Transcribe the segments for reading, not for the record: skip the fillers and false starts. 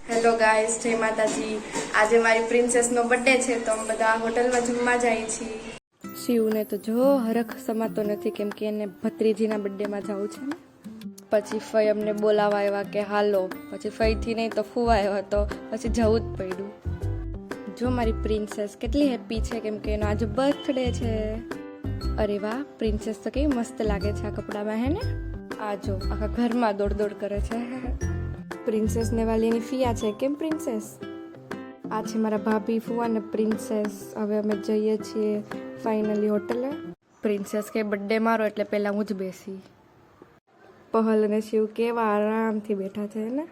Hello guys, જય માતાજી। આજે મારી પ્રિન્સેસનો બર્થડે છે તો અમે બધા હોટલમાં જમવા જઈએ છીએ। શિવને તો જો હરખ સમાતો નથી કેમ કે એને ભત્રીજીના બર્થડેમાં જવું છે ને। પછી ફઈ અમને બોલાવા આવ્યા કે હાલો, પછી ફઈથી નહીં તો ફુવા આવ્યા તો પછી જવું જ પડ્યું। જો મારી પ્રિન્સેસ કેટલી હેપી છે કેમ કે એનો આજે બર્થડે છે। અરે વાહ, પ્રિન્સેસ તો કેવી મસ્ત લાગે છે આ કપડામાં, હે ને? આ જો આખા ઘરમાં દોડ દોડ કરે છે। પ્રિન્સેસ ને વાલીની ફિયા છે કેમ પ્રિન્સેસ? આ છે મારા ભાભી, ફુવા ને પ્રિન્સેસ। હવે અમે જઈએ છીએ ફાઇનલી હોટલે। પ્રિન્સેસ કે બર્થડે મારો એટલે પહેલા હું જ બેસી। પહલ અને શિવ કેવા આરામથી બેઠા છે ને।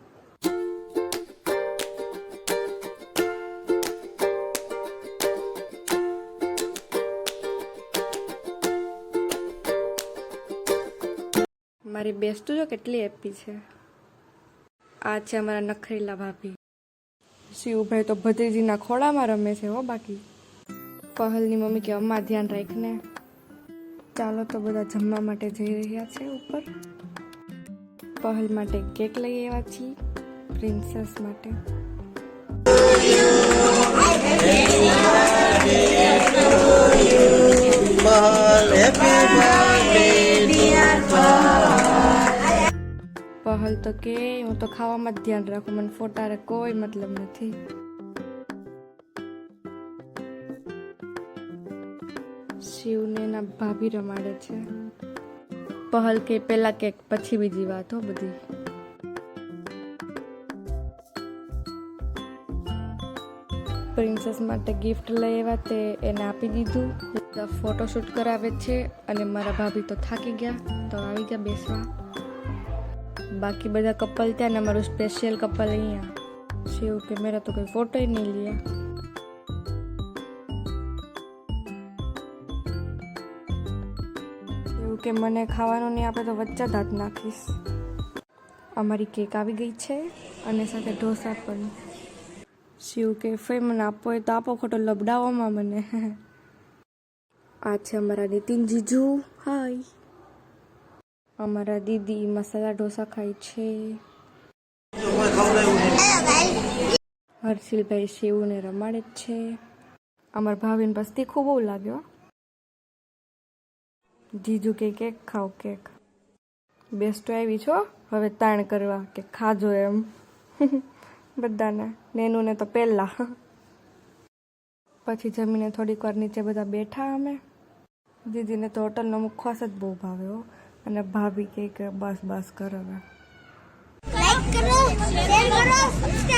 મારી બેસ્ટુ જો કેટલી હેપી છે। આ છે અમારા નખરેલા ભાભી। શિવભાઈ તો ભત્રીજીના ખોળામાં રમે છે હો। બાકી પહલની મમ્મી કે અમ્મા ધ્યાન રાખને। ચાલો તો બધા જમવા માટે જઈ રહ્યા છે ઉપર। પહલ માટે કેક લઈ આવ્યા છીએ, પ્રિન્સેસ માટે। પહલ તો કે હું તો ખાવામાં જ ધ્યાન રાખું, મને ફોટારે કોઈ મતલબ નથી। શિવને એના ભાભી રમાડે છે। પહલ કે પેલા કેક પછી બીજી વાત હો બધી। પ્રિન્સેસ માટે ગિફ્ટ લઈ આવ્યા તે એને આપી દીધું। ફોટોશૂટ કરાવે છે અને મારા ભાભી તો થાકી ગયા તો આવી ગયા બેસવા। बाकी બધા કપલ ત્યાં ને અમારું સ્પેશિયલ કપલ અહીંયા। શિવ કે મેરા તો કોઈ ફોટો ही नहीं लिया। શિવ કે મને ખાવાનું નહીં આપે તો વચ્ચે દાંત નાખીશ। અમારી કેક આવી ગઈ છે અને સાથે ઢોસા પણ। શિવ કે ફઈ મને આપો હોય તો આપો, ખોટો લબડાવોમાં મને। આ છે અમારા નીતિન જીજુ, હાય। અમારા દીદી મસાલા ઢોસા ખાય છે। હર્ષિલભાઈ શિવને રમાડે જ છે। અમારા ભાભીને બસ તીખું બહુ લાગ્યો। જીજુ કે કેક ખાઓ કેક। બેસ્ટ આવી છો હવે તાણ કરવા કે ખાજો એમ બધાને, નેનુને તો પહેલા। પછી જમીને થોડીક વાર નીચે બધા બેઠા અમે। દીદીને તો હોટલનો મુખવાસ જ બહુ ભાવે હો, અને ભાભી કે બસ બસ કરો। લાઈક કરો, શેર કરો, સબસ્ક્રાઇબ